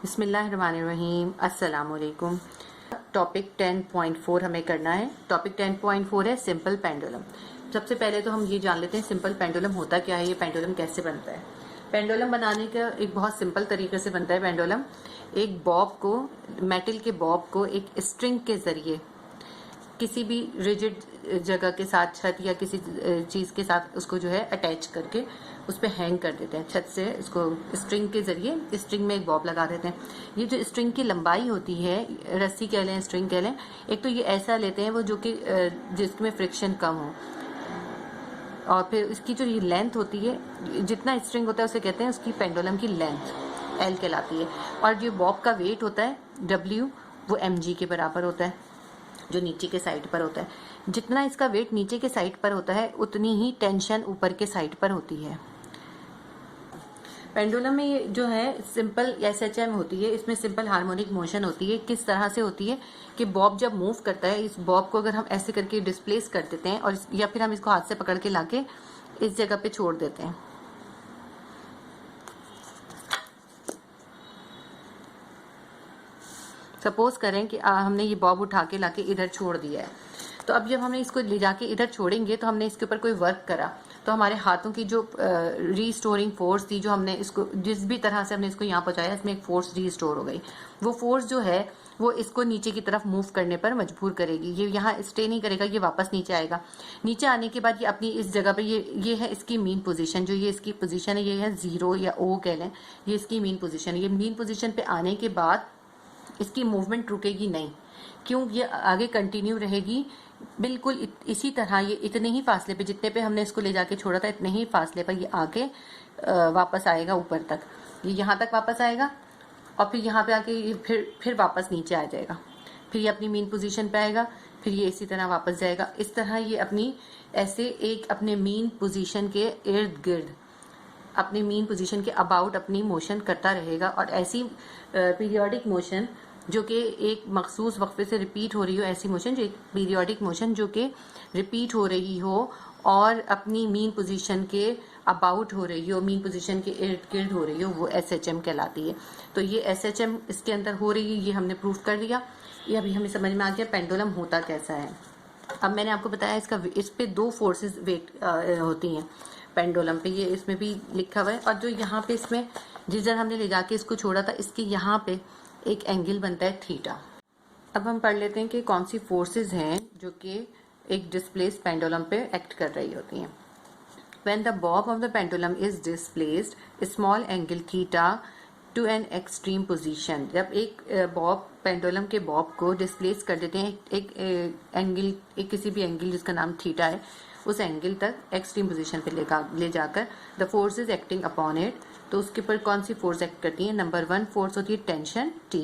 बिस्मिल्लाहिर्रहमानिर्रहीम। अस्सलामुअलैकुम। टॉपिक 10.4 हमें करना है। टॉपिक 10.4 है सिंपल पेंडुलम। सबसे पहले तो हम ये जान लेते हैं सिंपल पेंडुलम होता क्या है, ये पेंडुलम कैसे बनता है। पेंडुलम बनाने का एक बहुत सिंपल तरीके से बनता है पेंडुलम। एक बॉब को, मेटल के बॉब को एक स्ट्रिंग के जरिए किसी भी रिजिड जगह के साथ, छत या किसी चीज के साथ उसको जो है अटैच करके उस पर हैंग कर देते हैं। छत से इसको स्ट्रिंग के जरिए स्ट्रिंग में एक बॉब लगा देते हैं। ये जो स्ट्रिंग की लंबाई होती है, रस्सी कह लें, स्ट्रिंग कह लें, एक तो ये ऐसा लेते हैं वो जो कि जिसमें फ्रिक्शन कम हो, और फिर इसकी जो ये लेंथ होती है, जितना स्ट्रिंग होता है उसे कहते हैं उसकी पेंडुलम की लेंथ एल कहलाती है। और जो बॉब का वेट होता है डब्ल्यू, वो mg के बराबर होता है, जो नीचे के साइड पर होता है। जितना इसका वेट नीचे के साइड पर होता है उतनी ही टेंशन ऊपर के साइड पर होती है। पेंडुलम में ये जो है सिंपल SHM होती है, इसमें सिंपल हार्मोनिक मोशन होती है। किस तरह से होती है कि बॉब जब मूव करता है, इस बॉब को अगर हम ऐसे करके डिस्प्लेस कर देते हैं और या फिर हम इसको हाथ से पकड़ के लाके इस जगह पे छोड़ देते हैं, सपोज करें कि हमने ये बॉब उठा के लाके इधर छोड़ दिया है, तो अब जब हमने इसको ले जाके इधर छोड़ेंगे तो हमने इसके ऊपर कोई वर्क करा, तो हमारे हाथों की जो रीस्टोरिंग फोर्स थी, जो हमने इसको जिस भी तरह से हमने इसको यहाँ पहुंचाया, इसमें एक फोर्स रीस्टोर हो गई। वो फोर्स जो है वो इसको नीचे की तरफ मूव करने पर मजबूर करेगी। ये यहाँ स्टे नहीं करेगा, ये वापस नीचे आएगा। नीचे आने के बाद ये अपनी इस जगह पे, ये है इसकी मीन पोजीशन, जो ये इसकी पोजीशन है, ये है 0 या O कह लें, ये इसकी मीन पोजीशन है। ये मीन पोजीशन पे आने के बाद इसकी मूवमेंट रुकेगी नहीं, क्यों, ये आगे कंटिन्यू रहेगी बिल्कुल इसी तरह। ये इतने ही फासले पे, जितने पे हमने इसको ले जाके छोड़ा था, इतने ही फासले पर ये आके वापस आएगा ऊपर तक। ये यहाँ तक वापस आएगा और फिर यहाँ पे आके ये फिर वापस नीचे आ जाएगा। फिर ये अपनी मीन पोजीशन पे आएगा, फिर ये इसी तरह वापस जाएगा। इस तरह ये अपनी ऐसे एक अपने मीन पोजीशन के इर्द गिर्द, अपनी मीन पोजीशन के अबाउट अपनी मोशन करता रहेगा। और ऐसी पीरियोडिक मोशन जो कि एक मखसूस वक्फे से रिपीट हो रही हो, ऐसी मोशन जो एक पीरियोडिक मोशन जो कि रिपीट हो रही हो और अपनी मीन पोजीशन के अबाउट हो रही हो, मीन पोजीशन के इर्द गिर्द हो रही हो, वो SHM कहलाती है। तो ये SHM इसके अंदर हो रही है, ये हमने प्रूव कर दिया। ये अभी हमें समझ में आ गया पेंडुलम होता कैसा है। अब मैंने आपको बताया इस पे 2 फोर्सेस वेट होती हैं पेंडुलम पे, ये इसमें भी लिखा हुआ है। और जो यहाँ पे इसमें जिस जगह हमने ले जाके इसको छोड़ा था, इसके यहाँ पे एक एंगल बनता है थीटा। अब हम पढ़ लेते हैं कि कौन सी फोर्सेस हैं जो कि एक डिस्प्लेस्ड पेंडुलम पे एक्ट कर रही होती हैं। When the bob of the pendulum is displaced, a small angle theta to an extreme position, जब एक बॉब, पेंडुलम के बॉब को डिस्प्लेस कर देते हैं एक एंगल, एक किसी भी एंगल जिसका नाम थीटा है, उस एंगल तक एक्सट्रीम पोजीशन पे ले जाकर the force is acting upon it, तो उसके ऊपर कौन सी फोर्स एक्ट करती है। नंबर 1 फोर्स होती है tension T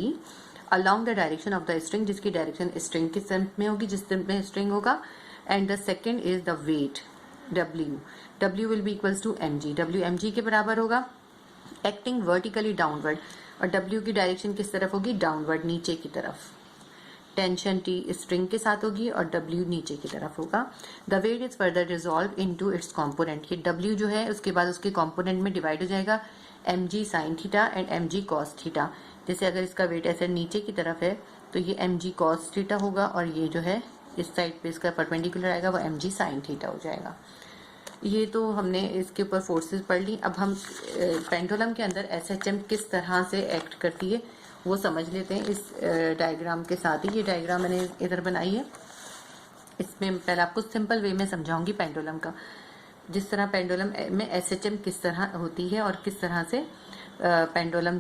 along the direction of the string, जिसकी डायरेक्शन स्ट्रिंग की तरफ में होगी, जिस तरफ में स्ट्रिंग होगा। And the second is the weight W will be equals to mg, W mg के बराबर होगा, एक्टिंग वर्टिकली डाउनवर्ड। और W की डायरेक्शन किस तरफ होगी, डाउनवर्ड, नीचे की तरफ। टेंशन T स्ट्रिंग के साथ होगी और W नीचे की तरफ होगा। The weight is further resolve into its component, ये W जो है उसके बाद उसके कंपोनेंट में डिवाइड हो जाएगा, mg sin theta and mg cos theta. जैसे अगर इसका वेट ऐसे नीचे की तरफ है तो ये mg cos थीटा होगा, और ये जो है इस साइड पे इसका परपेंडिकुलर आएगा, वो mg sin थीटा हो जाएगा। ये तो हमने इसके ऊपर फोर्सेस पढ़ ली। अब हम पेंडुलम के अंदर SHM किस तरह से एक्ट करती है वो समझ लेते हैं इस डायग्राम के साथ ही। ये डायग्राम मैंने इधर बनाई है, इसमें पहले आपको सिंपल वे में समझाऊंगी पेंडुलम का, जिस तरह पेंडुलम में SHM किस तरह होती है और किस तरह से पेंडुलम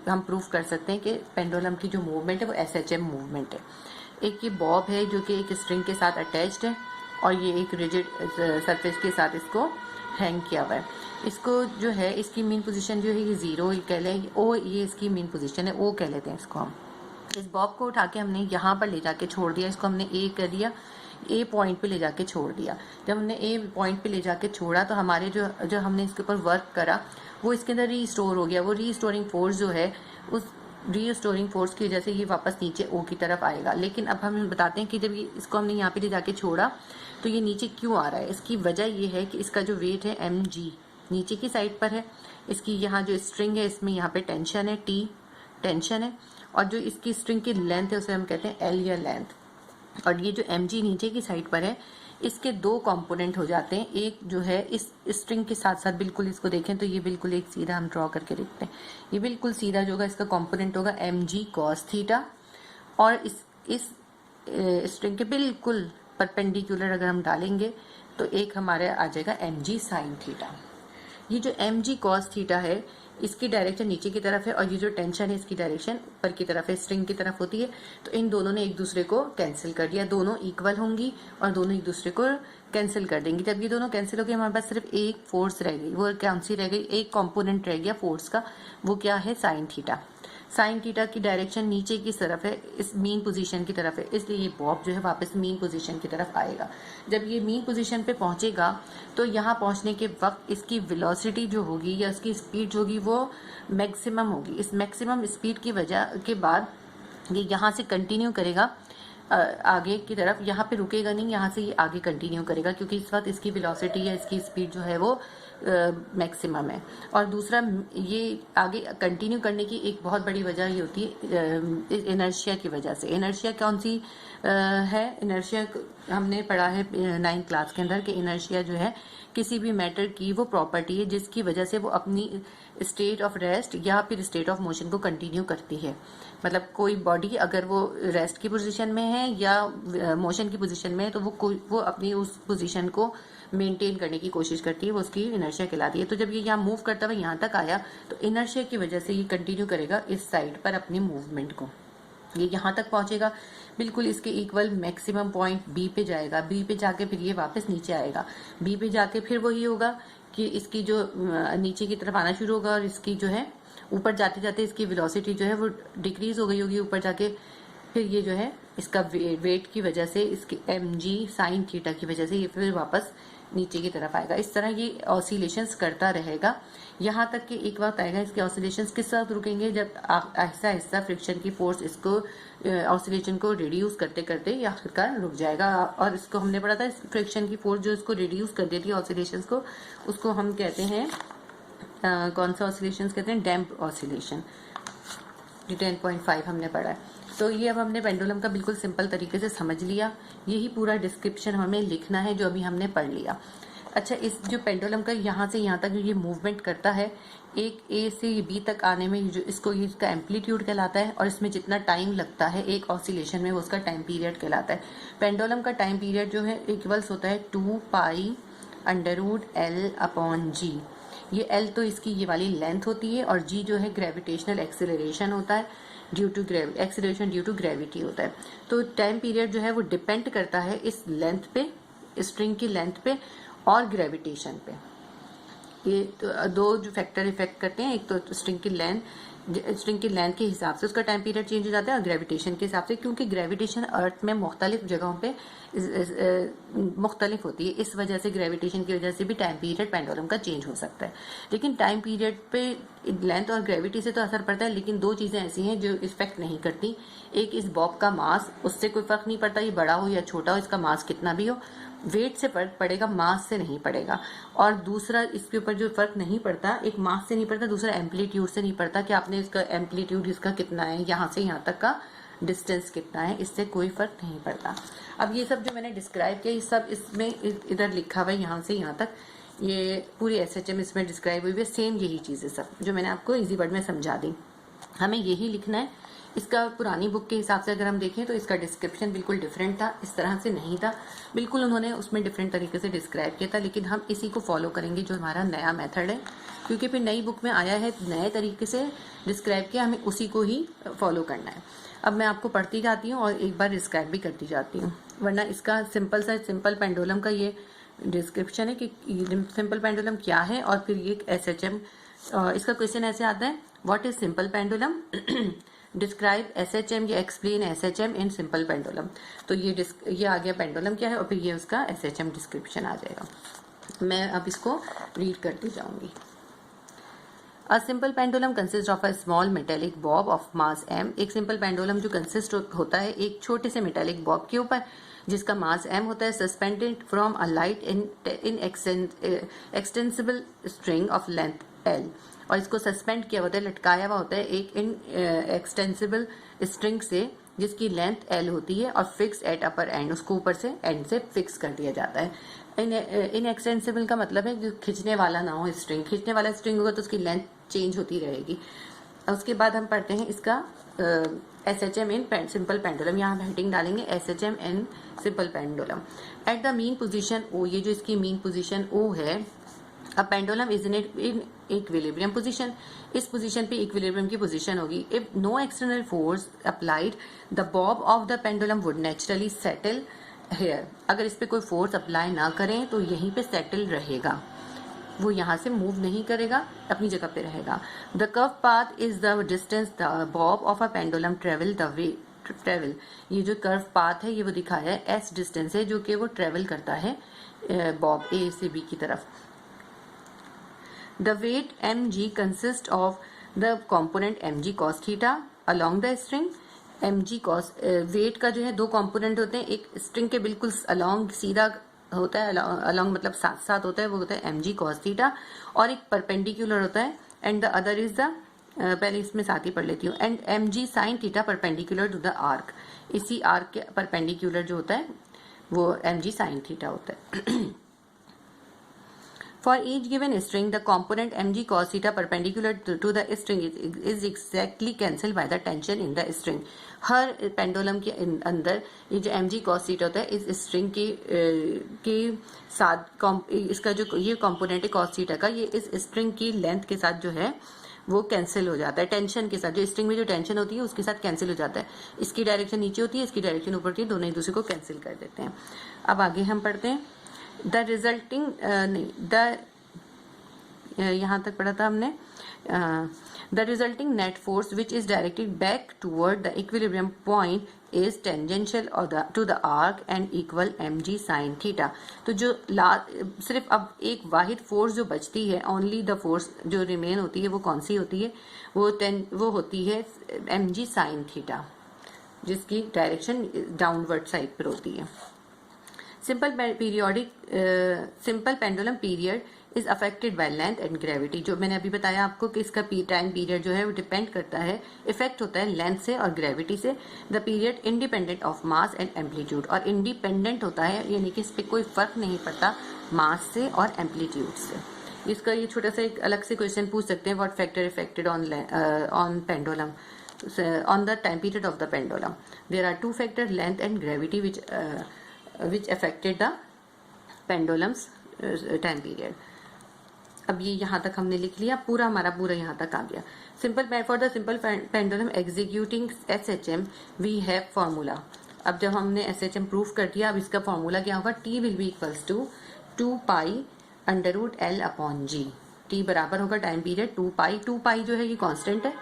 हम प्रूफ कर सकते हैं कि पेंडुलम की जो मूवमेंट है वो SHM मूवमेंट है। एक ये बॉब है जो कि एक स्ट्रिंग के साथ अटैच्ड है और ये एक रिजिड सरफेस के साथ इसको हैंग किया हुआ है। इसको जो है इसकी मीन पोजीशन जो है ये 0 कह लें, O ये इसकी मीन पोजीशन है, O कह लेते हैं इसको हम। इस बॉब को उठा के हमने यहाँ पर ले जाके छोड़ दिया, इसको हमने A कर दिया, A पॉइंट पे ले जाके छोड़ दिया। जब हमने A पॉइंट पे ले जाके छोड़ा तो हमारे जो हमने इसके ऊपर वर्क करा वो इसके अंदर रीस्टोर हो गया। वो रीस्टोरिंग फोर्स जो है, उस रीस्टोरिंग फोर्स की वजह से ये वापस नीचे O की तरफ आएगा। लेकिन अब हम बताते हैं कि जब इसको हमने यहाँ पे ले जाके छोड़ा तो ये नीचे क्यों आ रहा है। इसकी वजह ये है कि इसका जो वेट है mg नीचे की साइड पर है, इसकी यहाँ जो स्ट्रिंग है इसमें यहाँ पे टेंशन है T, टेंशन है, और जो इसकी स्ट्रिंग की लेंथ है उसे हम कहते हैं एल या लेंथ। और ये जो mg नीचे की साइड पर है, इसके दो कंपोनेंट हो जाते हैं। एक जो है इस स्ट्रिंग के साथ साथ बिल्कुल इसको देखें तो ये बिल्कुल एक सीधा हम ड्रॉ करके देखते हैं, ये बिल्कुल सीधा जो होगा इसका कंपोनेंट होगा mg cos थीटा, और इस स्ट्रिंग के बिल्कुल परपेंडिकुलर अगर हम डालेंगे तो एक हमारे आ जाएगा mg sin थीटा। ये जो mg cos थीटा है इसकी डायरेक्शन नीचे की तरफ है, और ये जो टेंशन है इसकी डायरेक्शन ऊपर की तरफ है, स्ट्रिंग की तरफ होती है। तो इन दोनों ने एक दूसरे को कैंसिल कर दिया, दोनों इक्वल होंगी और दोनों एक दूसरे को कैंसिल कर देंगी। जब ये दोनों कैंसिल हो गए हमारे पास सिर्फ एक फोर्स रह गई, वो कौन सी रह गई, एक कंपोनेंट रह गया फोर्स का, वो क्या है साइन थीटा। साइन थीटा की डायरेक्शन नीचे की तरफ है, इस मीन पोजीशन की तरफ है, इसलिए ये बॉब जो है वापस मीन पोजीशन की तरफ आएगा। जब ये मीन पोजीशन पे पहुंचेगा तो यहाँ पहुंचने के वक्त इसकी वेलोसिटी जो होगी या उसकी स्पीड जो होगी वो मैक्सिमम होगी। इस मैक्सिमम स्पीड की वजह के बाद ये यहाँ से कंटिन्यू करेगा आगे की तरफ, यहाँ पे रुकेगा नहीं, यहाँ से ये आगे कंटिन्यू करेगा, क्योंकि इस वक्त इसकी वेलोसिटी या इसकी स्पीड जो है वो मैक्सिमम है। और दूसरा, ये आगे कंटिन्यू करने की एक बहुत बड़ी वजह ये होती है इनर्शिया की वजह से। इनर्शिया कौन सी है, इनर्शिया हमने पढ़ा है 9th क्लास के अंदर कि इनर्शिया जो है किसी भी मैटर की वो प्रॉपर्टी है जिसकी वजह से वो अपनी स्टेट ऑफ रेस्ट या फिर स्टेट ऑफ मोशन को कंटिन्यू करती है। मतलब कोई बॉडी अगर वो रेस्ट की पोजीशन में है या मोशन की पोजीशन में है तो वो अपनी उस पोजीशन को मेंटेन करने की कोशिश करती है, वो उसकी इनर्शिया कहलाती है। तो जब ये यहाँ मूव करता हुआ यहाँ तक आया तो इनर्शिया की वजह से ये कंटिन्यू करेगा इस साइड पर अपनी मूवमेंट को, ये यहाँ तक पहुंचेगा, बिल्कुल इसके इक्वल मैक्सिमम पॉइंट बी पे जाएगा। बी पे जाके फिर ये वापस नीचे आएगा, बी पे जाके फिर वही होगा कि इसकी जो नीचे की तरफ आना शुरू होगा और इसकी जो है ऊपर जाते जाते इसकी वेलोसिटी जो है वो डिक्रीज हो गई होगी ऊपर जाके, फिर ये जो है इसका वेट की वजह से इसकी mg साइन थीटा की वजह से ये फिर वापस नीचे की तरफ आएगा। इस तरह ये ऑसिलेशंस करता रहेगा यहाँ तक कि एक वक्त आएगा इसके ऑसिलेशंस किस वक्त रुकेंगे, जब आहिस्ता आहिस्ता फ्रिक्शन की फोर्स इसको ऑसिलेशन को रिड्यूस करते करते ये आखिरकार रुक जाएगा। और इसको हमने पढ़ा था, फ्रिक्शन की फोर्स जो इसको रिड्यूस कर देती है ऑसिलेशंस को, उसको हम कहते हैं कौन सा ऑसिलेशंस कहते हैं, डैम्प ऑसिलेशन। 10.5 हमने पढ़ा है। तो ये अब हमने पेंडुलम का बिल्कुल सिंपल तरीके से समझ लिया, यही पूरा डिस्क्रिप्शन हमें लिखना है जो अभी हमने पढ़ लिया। अच्छा, इस जो पेंडुलम का यहाँ से यहाँ तक ये मूवमेंट करता है, एक ए से बी तक आने में जो इसका एम्पलीट्यूड कहलाता है, और इसमें जितना टाइम लगता है एक ऑसिलेशन में वो उसका टाइम पीरियड कहलाता है। पेंडुलम का टाइम पीरियड जो है इक्वल्स होता है 2 पाई √L/g। ये L तो इसकी ये वाली लेंथ होती है और G जो है ग्रेविटेशनल एक्सेलरेशन होता है, एक्सेलरेशन ड्यू टू ग्रेविटी होता है। तो टाइम पीरियड जो है वो डिपेंड करता है इस लेंथ पे, स्ट्रिंग की लेंथ पे और ग्रेविटेशन पे। ये तो दो जो फैक्टर इफेक्ट करते हैं, एक तो स्ट्रिंग की लेंथ के हिसाब से उसका टाइम पीरियड चेंज हो जाता है और ग्रेविटेशन के हिसाब से, क्योंकि ग्रेविटेशन अर्थ में मुख्तलिफ जगहों पे मुख्तलिफ होती है, इस वजह से ग्रेविटेशन की वजह से भी टाइम पीरियड पेंडुलम का चेंज हो सकता है। लेकिन टाइम पीरियड पे लेंथ और ग्रेविटी से तो असर पड़ता है, लेकिन दो चीजें ऐसी हैं जो इफेक्ट नहीं करती। एक इस बॉब का मास, उससे कोई फर्क नहीं पड़ता ये बड़ा हो या छोटा हो, इसका मास कितना भी हो, वेट से फर्क पड़ेगा, मास से नहीं पड़ेगा। और दूसरा इसके ऊपर जो फर्क नहीं पड़ता, एक मास से नहीं पड़ता, दूसरा एम्पलीट्यूड से नहीं पड़ता कि आपने इसका एम्पलीट्यूड इसका कितना है, यहाँ से यहाँ तक का डिस्टेंस कितना है, इससे कोई फर्क नहीं पड़ता। अब ये सब जो मैंने डिस्क्राइब किया, ये सब इसमें इधर लिखा हुआ है, यहाँ से यहाँ तक ये पूरी SHM इसमें डिस्क्राइब हुई है, सेम यही चीजें सब जो मैंने आपको इजी वर्ड में समझा दी, हमें यही लिखना है। इसका पुरानी बुक के हिसाब से अगर हम देखें तो इसका डिस्क्रिप्शन बिल्कुल डिफरेंट था, इस तरह से नहीं था, बिल्कुल उन्होंने उसमें डिफरेंट तरीके से डिस्क्राइब किया था। लेकिन हम इसी को फॉलो करेंगे जो हमारा नया मेथड है, क्योंकि फिर नई बुक में आया है नए तरीके से डिस्क्राइब किया, हमें उसी को ही फॉलो करना है। अब मैं आपको पढ़ती जाती हूँ और एक बार डिस्क्राइब भी करती जाती हूँ, वरना इसका सिंपल पेंडुलम का ये डिस्क्रिप्शन है कि सिंपल पेंडुलम क्या है। और फिर ये SHM, इसका क्वेश्चन ऐसे आता है, what is simple pendulum, describe SHM या explain SHM in simple pendulum. तो ये आ गया पेंडुलम क्या है और फिर ये उसका SHM डिस्क्रिप्शन आ जाएगा। मैं अब इसको रीड करती जाऊंगी। A simple pendulum consists of a small metallic bob of mass m। एक सिंपल पेंडुलम जो कंसिस्ट होता है एक छोटे से मेटेलिक बॉब के ऊपर जिसका मास m होता है, suspended from a light in extensible string of length L। और इसको सस्पेंड किया होता है, लटकाया हुआ होता है एक इन एक्सटेंसिबल स्ट्रिंग से जिसकी लेंथ L होती है और फिक्स एट अपर एंड, उसको ऊपर से एंड से फिक्स कर दिया जाता है। इन एक्सटेंसिबल का मतलब है जो खींचने वाला ना हो स्ट्रिंग, खींचने वाला स्ट्रिंग होगा तो उसकी लेंथ चेंज होती रहेगी। उसके बाद हम पढ़ते हैं इसका SHM इन सिंपल पेंडुलम, यहाँ हेडिंग डालेंगे SHM in simple pendulum. At the mean position O, ये जो इसकी मीन पोजीशन O है, a pendulum is in equilibrium position, इस पोजीशन पे इक्विलिब्रियम की पोजीशन होगी। If no external force applied the bob of the pendulum would naturally settle here, अगर इस पे कोई फोर्स अप्लाई ना करें तो यहीं पे सेटल रहेगा, वो यहाँ से मूव नहीं करेगा, अपनी जगह पे रहेगा। The curve path is the distance the bob of a pendulum travel the way travel, ये जो कर्व पाथ है ये वो दिखाया है S डिस्टेंस है जो कि वो ट्रेवल करता है बॉब A से B की तरफ। The weight mg consists of the component mg cos theta along the string, mg cos weight का जो है दो कंपोनेंट होते हैं, एक स्ट्रिंग के बिल्कुल along सीधा होता है, along मतलब साथ साथ होता है, वो होता है mg cos theta, और एक परपेंडिकुलर होता है and the other is the पहले इसमें साथ ही पढ़ लेती हूँ, and mg sin theta perpendicular to the arc, इसी आर्क के परपेंडिकुलर जो होता है वो mg sin theta होता है। For each given string, the component mg cos theta perpendicular to the string is exactly cancelled by the tension in the string. Her pendulum के अंदर ये जो mg cos theta होता है इस स्ट्रिंग के साथ इसका जो ये कंपोनेंट है cos theta का, ये इस स्ट्रिंग की लेंथ के साथ जो है वो कैंसिल हो जाता है, टेंशन के साथ, जो स्ट्रिंग में जो टेंशन होती है उसके साथ कैंसिल हो जाता है। इसकी डायरेक्शन नीचे होती है, इसकी डायरेक्शन ऊपर होती है, दोनों एक दूसरे को कैंसिल कर देते हैं। अब आगे हम पढ़ते हैं द रिजल्टिंग यहाँ तक पढ़ा था हमने, the resulting net force which is directed back toward the equilibrium point is tangential to the arc and equal mg sin theta. तो जो सिर्फ अब एक वाहिद फोर्स जो बचती है, ओनली द फोर्स जो रिमेन होती है वो कौन सी होती है, वो होती है mg sin थीटा, जिसकी डायरेक्शन डाउनवर्ड साइड पर होती है। Simple pendulum period is affected by length and gravity, जो मैंने अभी बताया आपको कि इसका टाइम पीरियड जो है वो डिपेंड करता है, इफेक्ट होता है लेंथ से और ग्रेविटी से। The period independent of mass and amplitude, और इंडिपेंडेंट होता है यानी कि इस पर कोई फर्क नहीं पड़ता मास से और एम्पलीट्यूड से। इसका ये छोटा सा एक अलग से क्वेश्चन पूछ सकते हैं, what factor affected on pendulum on the time period of the pendulum. There are two factors, length and gravity, which affected the pendulum's time period. अब ये यहाँ तक हमने लिख लिया, पूरा हमारा पूरा यहाँ तक आ गया। For the simple pendulum executing SHM we have formula. अब जब हमने SHM प्रूफ कर दिया, अब इसका फॉर्मूला क्या होगा, T will be equals to 2 pi √L upon G। T बराबर होगा टाइम पीरियड 2 पाई जो है ये कांस्टेंट है,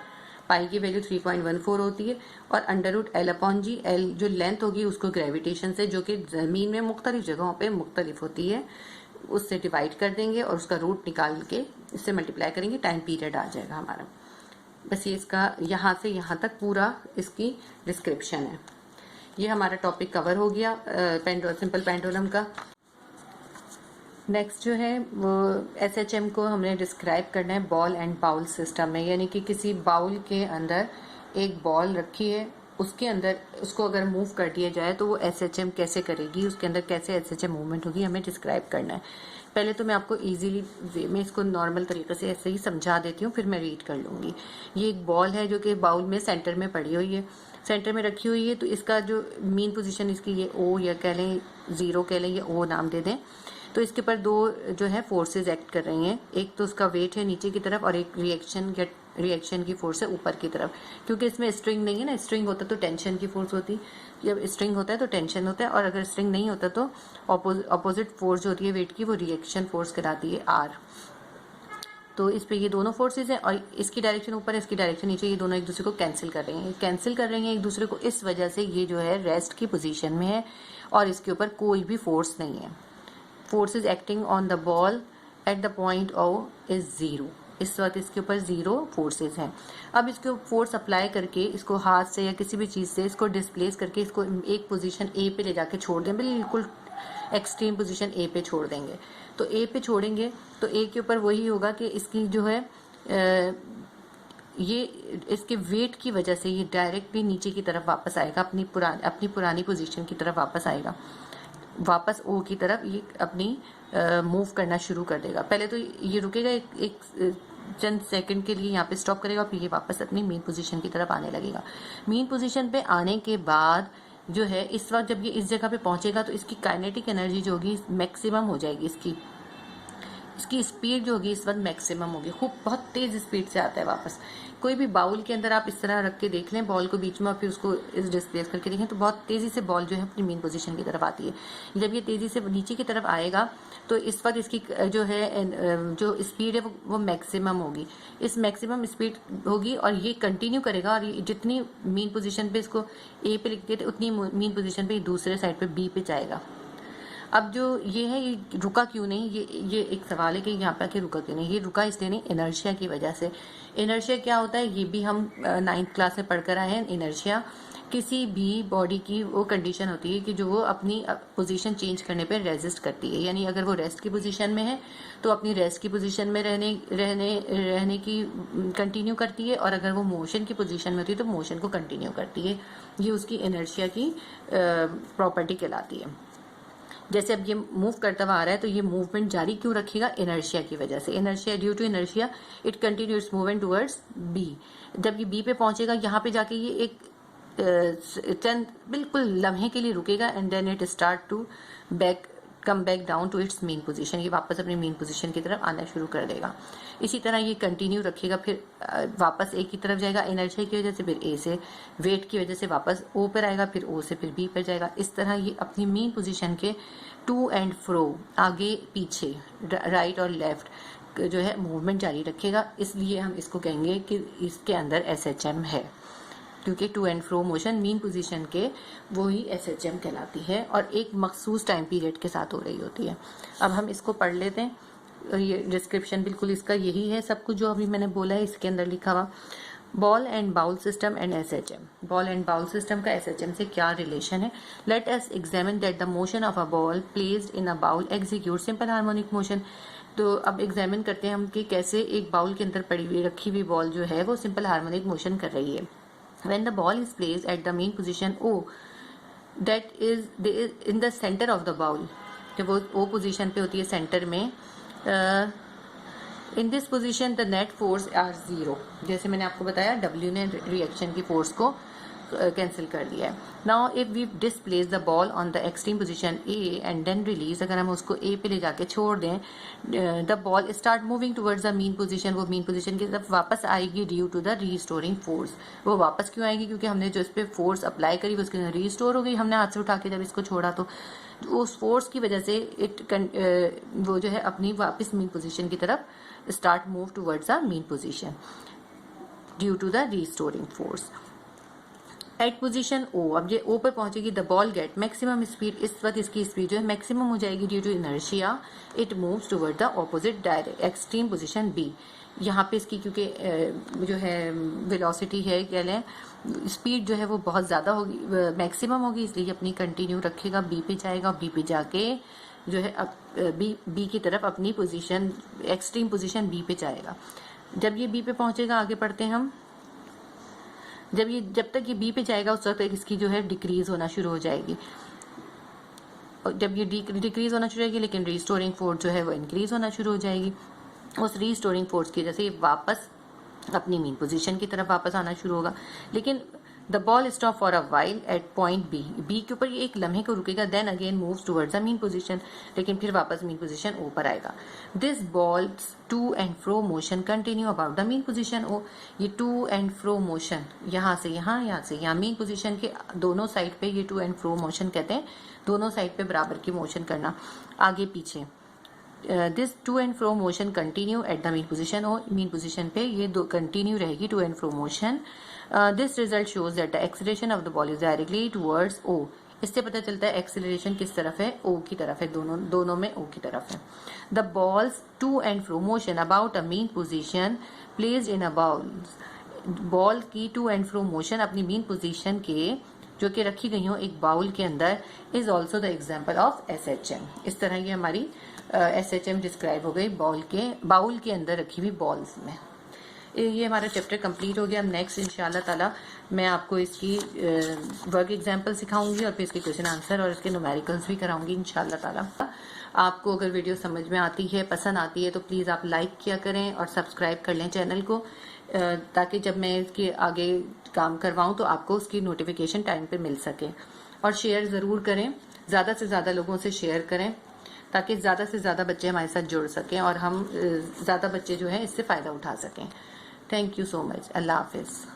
पाई की वैल्यू 3.14 होती है, और √L अपॉन G, L जो लेंथ होगी उसको ग्रेविटेशन से, जो कि जमीन में मुख्तलिफ जगहों पे मुख्तलिफ होती है, उससे डिवाइड कर देंगे और उसका रूट निकाल के इससे मल्टीप्लाई करेंगे, टाइम पीरियड आ जाएगा हमारा। बस ये इसका यहाँ से यहाँ तक पूरा इसकी डिस्क्रिप्शन है। ये हमारा टॉपिक कवर हो गया सिंपल पेंडुलम का। नेक्स्ट जो है वो SHM को हमने डिस्क्राइब करना है बॉल एंड बाउल सिस्टम में, यानी कि किसी बाउल के अंदर एक बॉल रखी है, उसके अंदर उसको अगर मूव कर दिया जाए तो वो SHM कैसे करेगी, उसके अंदर कैसे SHM मूवमेंट होगी, हमें डिस्क्राइब करना है। पहले तो मैं आपको इजीली वे में इसको नॉर्मल तरीके से ऐसे ही समझा देती हूँ, फिर मैं रीड कर लूँगी। ये एक बॉल है जो कि बाउल में सेंटर में पड़ी हुई है, सेंटर में रखी हुई है, तो इसका जो मीन पोजीशन इसकी ये O या कह लें 0 कह लें या O नाम दे दें। तो इसके ऊपर दो जो है फोर्सेस एक्ट कर रही हैं, एक तो उसका वेट है नीचे की तरफ और एक रिएक्शन की फोर्स है ऊपर की तरफ। क्योंकि इसमें स्ट्रिंग नहीं है ना, स्ट्रिंग होता तो टेंशन की फोर्स होती, जब स्ट्रिंग होता है तो टेंशन होता है, और अगर स्ट्रिंग नहीं होता तो अपोजिट फोर्स जो होती है वेट की वो रिएक्शन फोर्स कहलाती है R। तो इस पे ये दोनों फोर्सेस हैं और इसकी डायरेक्शन ऊपर है, इसकी डायरेक्शन नीचे, ये दोनों एक दूसरे को कैंसिल कर रही हैं एक दूसरे को, इस वजह से ये जो है रेस्ट की पोजीशन में है और इसके ऊपर कोई भी फोर्स नहीं है। Forces acting on the ball at the point O is 0। इस वक्त इसके ऊपर 0 फोर्सेस हैं। अब इसके फोर्स अप्लाई करके इसको हाथ से या किसी भी चीज़ से इसको डिस्प्लेस करके इसको एक पोजीशन A पे ले जाके छोड़ दें, बिल्कुल एक्सट्रीम पोजीशन A पे छोड़ देंगे। तो A पे छोड़ेंगे तो A के ऊपर वही होगा कि इसकी जो है ये इसके वेट की वजह से ये डायरेक्टली नीचे की तरफ वापस आएगा, अपनी पुरानी पोजीशन की तरफ वापस आएगा, वापस ओ की तरफ ये अपनी मूव करना शुरू कर देगा। पहले तो ये रुकेगा एक चंद सेकंड के लिए, यहाँ पे स्टॉप करेगा, फिर ये वापस अपनी मेन पोजीशन की तरफ आने लगेगा। मेन पोजीशन पे आने के बाद जो है इस वक्त जब ये इस जगह पे पहुंचेगा तो इसकी काइनेटिक एनर्जी जो होगी मैक्सिमम हो जाएगी, इसकी स्पीड जो होगी इस वक्त मैक्सिमम होगी, खूब बहुत तेज स्पीड से आता है वापस। कोई भी बाउल के अंदर आप इस तरह रख के देख लें बॉल को बीच में और फिर उसको इस डिस्प्लेस करके देखें तो बहुत तेजी से बॉल जो है अपनी मेन पोजीशन की तरफ आती है। जब ये तेजी से नीचे की तरफ आएगा तो इस वक्त इसकी जो है जो स्पीड है वो मैक्सिमम होगी, इस मैक्सिमम स्पीड होगी और ये कंटिन्यू करेगा और ये जितनी मेन पोजीशन पे इसको ए पे लिखते थे उतनी मेन पोजीशन पे दूसरे साइड पे बी पे जाएगा। अब जो ये है ये रुका क्यों नहीं, ये एक सवाल है कि यहाँ पे आके रुका क्यों नहीं। ये रुका इसलिए नहीं, इनर्शिया की वजह से। इनर्शिया क्या होता है ये भी हम 9th क्लास में पढ़कर आए हैं। इनर्शिया किसी भी बॉडी की वो कंडीशन होती है कि जो वो अपनी पोजीशन चेंज करने पे रेजिस्ट करती है, यानी अगर वो रेस्ट की पोजीशन में है तो अपनी रेस्ट की पोजीशन में रहने की कंटिन्यू करती है, और अगर वो मोशन की पोजीशन में होती है तो मोशन को कंटिन्यू करती है। ये उसकी इनर्शिया की प्रॉपर्टी कहलाती है। जैसे अब ये मूव करता हुआ आ रहा है तो ये मूवमेंट जारी क्यों रखेगा, इनर्शिया की वजह से। Inertia, due to inertia it continue its movement towards B. जब ये बी पे पहुंचेगा यहाँ पे जाके ये एक चंद बिल्कुल लम्हे के लिए रुकेगा and then it start to come back down to its mean position. ये वापस अपनी मेन पोजीशन की तरफ आना शुरू कर देगा। इसी तरह ये कंटिन्यू रखेगा, फिर वापस ए की तरफ जाएगा इनर्शिया की वजह से, फिर ए से वेट की वजह से वापस ओ पर आएगा, फिर ओ से फिर बी पर जाएगा। इस तरह ये अपनी मेन पोजीशन के टू एंड फ्रो, आगे पीछे, राइट और लेफ्ट जो है मूवमेंट जारी रखेगा। इसलिए हम इसको कहेंगे कि इसके अंदर SHM है, क्योंकि to and fro motion mean position के वो ही SHM कहलाती है और एक मखसूस टाइम पीरियड के साथ हो रही होती है। अब हम इसको पढ़ लेते हैं। ये डिस्क्रिप्शन बिल्कुल इसका यही है, सब कुछ जो अभी मैंने बोला है इसके अंदर लिखा हुआ। Ball and bowl system and SHM। Ball and bowl system का SHM से क्या रिलेशन है। Let us examine that the motion of a ball placed in a bowl execute simple harmonic motion. तो अब एग्जामिन करते हैं हम कि कैसे एक बाउल के अंदर पड़ी हुई रखी हुई बॉल जो है वो सिंपल हार्मोनिक मोशन कर रही है। When the ball is placed at the main position O, that is in the center of the ball, जब वो O पोजीशन पे होती है सेंटर में, in this position the net force are 0। जैसे मैंने आपको बताया W ने रिएक्शन की फोर्स को कैंसिल कर दिया है। Now if we displace the ball on the extreme position A and then release, अगर हम उसको A पे ले जाके छोड़ दें, the ball start moving towards the mean position, वो मीन पोजीशन की तरफ वापस आएगी due to the restoring force. वो वापस क्यों आएगी, क्योंकि हमने जो इस पे फोर्स अप्लाई करी वो उसके अंदर रीस्टोर हो गई। हमने हाथ से उठा के जब इसको छोड़ा तो उस फोर्स की वजह से वो जो है अपनी वापस मीन पोजीशन की तरफ start move towards the mean position due to the restoring force. At position O, अब ये O पर पहुंचेगी, the ball get maximum speed. इस वक्त इसकी स्पीड जो है मैक्सिमम हो जाएगी due to inertia, it moves toward the opposite direct extreme position B। यहाँ पे इसकी क्योंकि जो है वेलोसिटी है, कह लें स्पीड जो है वो बहुत ज़्यादा होगी, मैक्सिमम होगी, इसलिए अपनी कंटिन्यू रखेगा, B पे जाएगा, B पे जाके जो है B की तरफ अपनी पोजीशन एक्सट्रीम पोजीशन B पे जाएगा। जब ये B पे पहुंचेगा, आगे पढ़ते हैं हम, जब तक ये B पे जाएगा उस वक्त इसकी जो है डिक्रीज होना शुरू हो जाएगी, और जब ये डिक्रीज होना शुरू हो जाएगी लेकिन रीस्टोरिंग फोर्स जो है वो इंक्रीज होना शुरू हो जाएगी। उस रीस्टोरिंग फोर्स की वजह से ये वापस अपनी मेन पोजीशन की तरफ वापस आना शुरू होगा। लेकिन the ball stop for a while at point B के ऊपर ये एक लम्हे को रुकेगा, then again moves towards the mean position, लेकिन फिर वापस मीन पोजीशन O पर आएगा। This balls to and fro motion continue about the mean position O। ये टू एंड फ्रो मोशन यहाँ से यहाँ, यहाँ से यहाँ, मीन पोजीशन के दोनों साइड पे ये टू एंड फ्रो मोशन कहते हैं, दोनों साइड पे बराबर की मोशन करना, आगे पीछे। This to and fro motion continue at the mean position O। Mean position पे ये दो कंटिन्यू रहेगी to and fro motion. This result shows that the acceleration of the ball is directly towards O। इससे पता चलता है acceleration किस तरफ है, O की तरफ है, दोनों में O की तरफ है। The balls to and fro motion about a mean position placed in a bowl. Ball की टू एंड फ्रो मोशन अपनी मीन पोजीशन के जो कि रखी गई हो एक बाउल के अंदर is also the example of SHM। इस तरह ये हमारी SHM डिस्क्राइब हो गई बाउल के अंदर रखी हुई बॉल्स में। ये हमारा चैप्टर कंप्लीट हो गया। अब नेक्स्ट इंशाल्लाह ताला मैं आपको इसकी वर्क एग्जांपल सिखाऊंगी और फिर इसके क्वेश्चन आंसर और इसके न्यूमेरिकल्स भी कराऊंगी इंशाल्लाह ताला। आपको अगर वीडियो समझ में आती है, पसंद आती है, तो प्लीज़ आप लाइक किया करें और सब्सक्राइब कर लें चैनल को, ताकि जब मैं इसके आगे काम करवाऊँ तो आपको उसकी नोटिफिकेशन टाइम पे मिल सके। और शेयर ज़रूर करें, ज़्यादा से ज़्यादा लोगों से शेयर करें, ताकि ज़्यादा से ज़्यादा बच्चे हमारे साथ जुड़ सकें और हम ज़्यादा बच्चे जो हैं इससे फ़ायदा उठा सकें। Thank you so much. Allah हाफिज़।